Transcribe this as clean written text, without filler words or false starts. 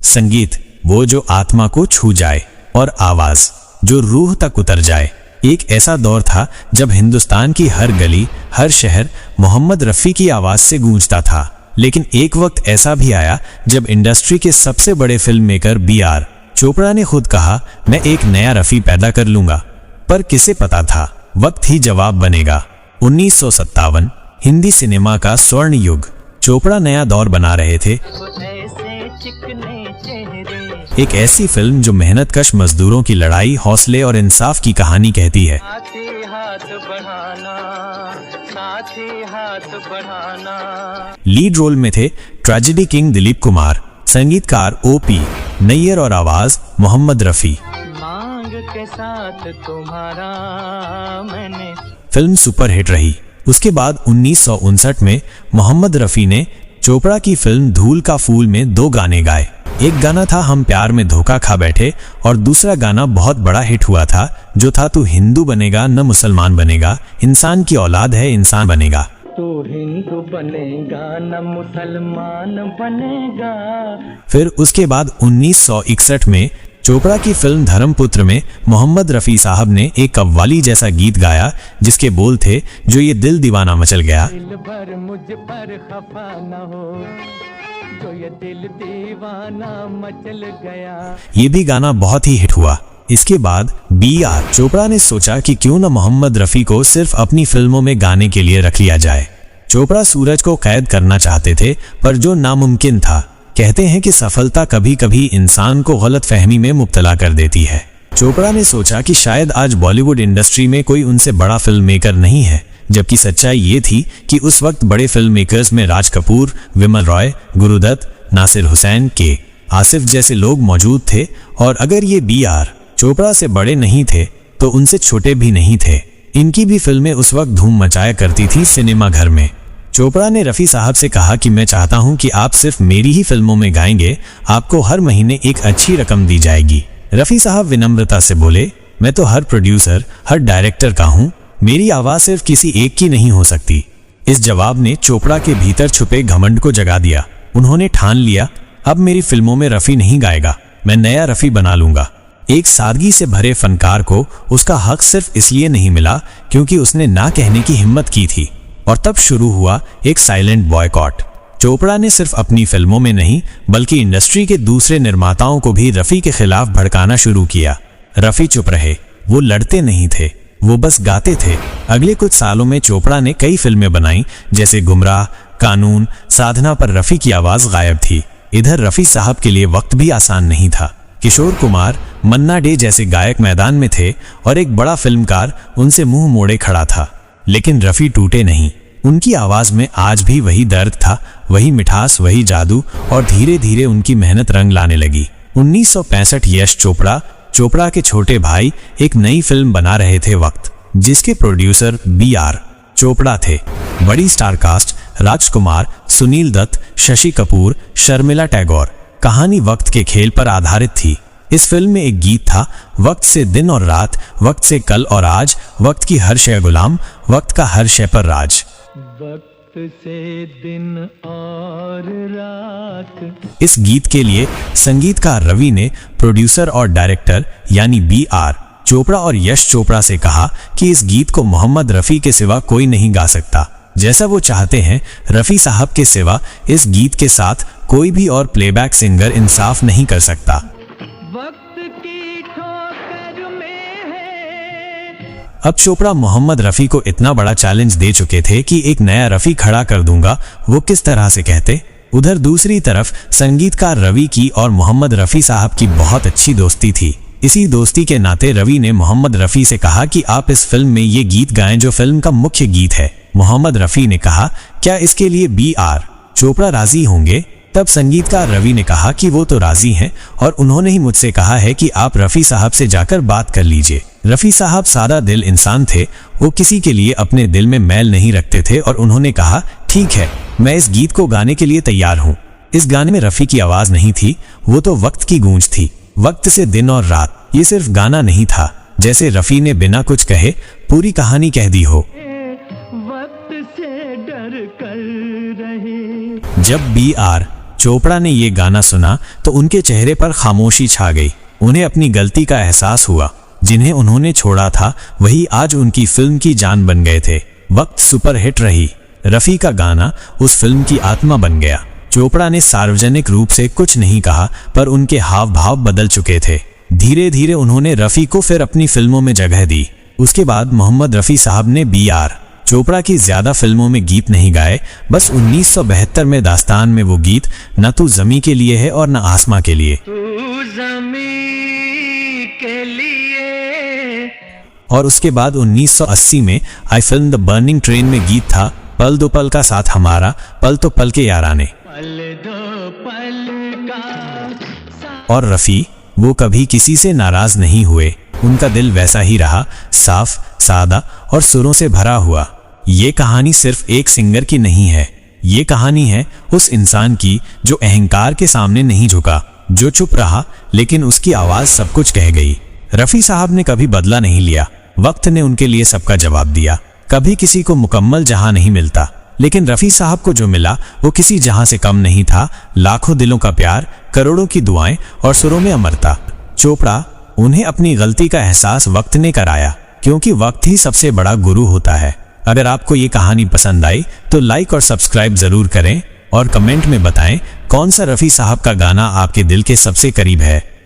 संगीत वो जो आत्मा को छू जाए और आवाज जो रूह तक उतर जाए। एक ऐसा दौर था जब हिंदुस्तान की हर गली, हर शहर मोहम्मद रफ़ी की आवाज से गूंजता था। लेकिन एक वक्त ऐसा भी आया जब इंडस्ट्री के सबसे बड़े फिल्म मेकर B.R. चोपड़ा ने खुद कहा, मैं एक नया रफ़ी पैदा कर लूंगा। पर किसे पता था वक्त ही जवाब बनेगा। 1957 हिंदी सिनेमा का स्वर्ण युग। चोपड़ा नया दौर बना रहे थे। एक ऐसी फिल्म जो मेहनतकश मजदूरों की लड़ाई, हौसले और इंसाफ की कहानी कहती है। लीड रोल में थे ट्रेजेडी किंग दिलीप कुमार, संगीतकार O.P. नैयर और आवाज मोहम्मद रफ़ी। मांग के साथ तुम्हारा मैंने फिल्म सुपरहिट रही। उसके बाद 1959 में मोहम्मद रफ़ी ने चोपड़ा की फिल्म धूल का फूल में 2 गाने गाए। एक गाना था हम प्यार में धोखा खा बैठे और दूसरा गाना बहुत बड़ा हिट हुआ था जो था तू हिंदू बनेगा न मुसलमान बनेगा, इंसान की औलाद है इंसान बनेगा। तू हिंदू बनेगा न मुसलमान बनेगा। फिर उसके बाद 1961 में चोपड़ा की फिल्म धर्मपुत्र में मोहम्मद रफ़ी साहब ने एक कव्वाली जैसा गीत गाया जिसके बोल थे, जो ये दिल दीवाना मचल गया, दिल भर मुझ पर खफा न हो, जो ये दिल दीवाना मचल गया। ये भी गाना बहुत ही हिट हुआ। इसके बाद B.R. चोपड़ा ने सोचा कि क्यों न मोहम्मद रफ़ी को सिर्फ अपनी फिल्मों में गाने के लिए रख लिया जाए। चोपड़ा सूरज को कैद करना चाहते थे पर जो नामुमकिन था। कहते हैं कि सफलता कभी कभी इंसान को गलत फहमी में मुब्तला कर देती है। चोपड़ा ने सोचा कि शायद आज बॉलीवुड इंडस्ट्री में कोई उनसे बड़ा फिल्म मेकर नहीं है, जबकि सच्चाई ये थी कि उस वक्त बड़े फिल्म मेकर्स में राज कपूर, विमल रॉय, गुरुदत्त, नासिर हुसैन, के आसिफ जैसे लोग मौजूद थे। और अगर ये B.R. चोपड़ा से बड़े नहीं थे तो उनसे छोटे भी नहीं थे। इनकी भी फिल्में उस वक्त धूम मचाया करती थी सिनेमा घर में। चोपड़ा ने रफ़ी साहब से कहा कि मैं चाहता हूं कि आप सिर्फ मेरी ही फिल्मों में गाएंगे, आपको हर महीने एक अच्छी रकम दी जाएगी। रफ़ी साहब विनम्रता से बोले, मैं तो हर प्रोड्यूसर, हर डायरेक्टर का हूं, मेरी आवाज सिर्फ किसी एक की नहीं हो सकती। इस जवाब ने चोपड़ा के भीतर छुपे घमंड को जगा दिया। उन्होंने ठान लिया, अब मेरी फिल्मों में रफ़ी नहीं गाएगा, मैं नया रफ़ी बना लूंगा। एक सादगी से भरे फनकार को उसका हक सिर्फ इसलिए नहीं मिला क्योंकि उसने ना कहने की हिम्मत की थी। और तब शुरू हुआ एक साइलेंट बॉयकॉट। चोपड़ा ने सिर्फ अपनी फिल्मों में नहीं बल्कि इंडस्ट्री के दूसरे निर्माताओं को भी रफ़ी के खिलाफ भड़काना शुरू किया। रफ़ी चुप रहे, वो लड़ते नहीं थे, वो बस गाते थे। अगले कुछ सालों में चोपड़ा ने कई फिल्में बनाई जैसे गुमराह, कानून, साधना पर रफ़ी की आवाज गायब थी। इधर रफ़ी साहब के लिए वक्त भी आसान नहीं था। किशोर कुमार, मन्ना डे जैसे गायक मैदान में थे और एक बड़ा फिल्मकार उनसे मुंह मोड़े खड़ा था। लेकिन रफ़ी टूटे नहीं। उनकी आवाज में आज भी वही दर्द था, वही मिठास, वही जादू। और धीरे धीरे उनकी मेहनत रंग लाने लगी। 1965 यश चोपड़ा, चोपड़ा के छोटे भाई, एक नई फिल्म बना रहे थे वक्त, जिसके प्रोड्यूसर B.R. चोपड़ा थे। बड़ी स्टार कास्ट, राजकुमार, सुनील दत्त, शशि कपूर, शर्मिला टैगोर। कहानी वक्त के खेल पर आधारित थी। इस फिल्म में एक गीत था, वक्त से दिन और रात, वक्त से कल और आज, वक्त की हर शय गुलाम, वक्त का हर शय पर राज। वक्त से दिन और रात। इस गीत के लिए संगीतकार रवि ने प्रोड्यूसर और डायरेक्टर यानी B.R. चोपड़ा और यश चोपड़ा से कहा कि इस गीत को मोहम्मद रफ़ी के सिवा कोई नहीं गा सकता। जैसा वो चाहते हैं, रफ़ी साहब के सिवा इस गीत के साथ कोई भी और प्लेबैक सिंगर इंसाफ नहीं कर सकता। अब चोपड़ा मोहम्मद रफ़ी को इतना बड़ा चैलेंज दे चुके थे कि एक नया रफ़ी खड़ा कर दूंगा, वो किस तरह से कहते। उधर दूसरी तरफ संगीतकार रवि की और मोहम्मद रफ़ी साहब की बहुत अच्छी दोस्ती थी। इसी दोस्ती के नाते रवि ने मोहम्मद रफ़ी से कहा कि आप इस फिल्म में ये गीत गाएं जो फिल्म का मुख्य गीत है। मोहम्मद रफ़ी ने कहा, क्या इसके लिए B.R. चोपड़ा राजी होंगे? तब संगीतकार रवि ने कहा कि वो तो राजी हैं और उन्होंने ही मुझसे कहा है कि आप रफ़ी साहब से जाकर बात कर लीजिए। रफ़ी साहब सादा दिल इंसान थे, वो किसी के लिए अपने दिल में मैल नहीं रखते थे और उन्होंने कहा, ठीक है, मैं इस गीत को गाने के लिए तैयार हूँ। इस गाने में रफ़ी की आवाज नहीं थी, वो तो वक्त की गूंज थी। वक्त से दिन और रात, ये सिर्फ गाना नहीं था, जैसे रफ़ी ने बिना कुछ कहे पूरी कहानी कह दी हो। वक्त से डर कर रहे। जब B.R. चोपड़ा ने ये गाना सुना तो उनके चेहरे पर खामोशी छा गई। उन्हें अपनी गलती का एहसास हुआ। जिन्हें उन्होंने छोड़ा था वही आज उनकी फिल्म की जान बन गए थे। वक्त सुपरहिट रही। रफ़ी का गाना उस फिल्म की आत्मा बन गया। चोपड़ा ने सार्वजनिक रूप से कुछ नहीं कहा, पर उनके हाव भाव बदल चुके थे। धीरे धीरे उन्होंने रफ़ी को फिर अपनी फिल्मों में जगह दी। उसके बाद मोहम्मद रफ़ी साहब ने B.R. चोपड़ा की ज्यादा फिल्मों में गीत नहीं गाए। बस 1972 में दास्तान में वो गीत न तू ज़मीं के लिए है और न आसमां के लिए, और उसके बाद 1980 में आई फिल्म द बर्निंग ट्रेन में गीत था पल दो पल का साथ हमारा, पल तो पल के याराने। और रफ़ी वो कभी किसी से नाराज नहीं हुए। उनका दिल वैसा ही रहा, साफ, सादा और सुरों से भरा हुआ। ये कहानी सिर्फ एक सिंगर की नहीं है, ये कहानी है उस इंसान की जो अहंकार के सामने नहीं झुका, जो चुप रहा लेकिन उसकी आवाज सब कुछ कह गई। रफ़ी साहब ने कभी बदला नहीं लिया। वक्त ने उनके लिए सबका जवाब दिया। कभी किसी को मुकम्मल जहां नहीं मिलता, लेकिन रफ़ी साहब को जो मिला वो किसी जहां से कम नहीं था। लाखों दिलों का प्यार, करोड़ों की दुआएं और सुरों में अमरता। चोपड़ा, उन्हें अपनी गलती का एहसास वक्त ने कराया, क्योंकि वक्त ही सबसे बड़ा गुरु होता है। अगर आपको ये कहानी पसंद आई तो लाइक और सब्सक्राइब जरूर करें और कमेंट में बताएं कौन सा रफ़ी साहब का गाना आपके दिल के सबसे करीब है।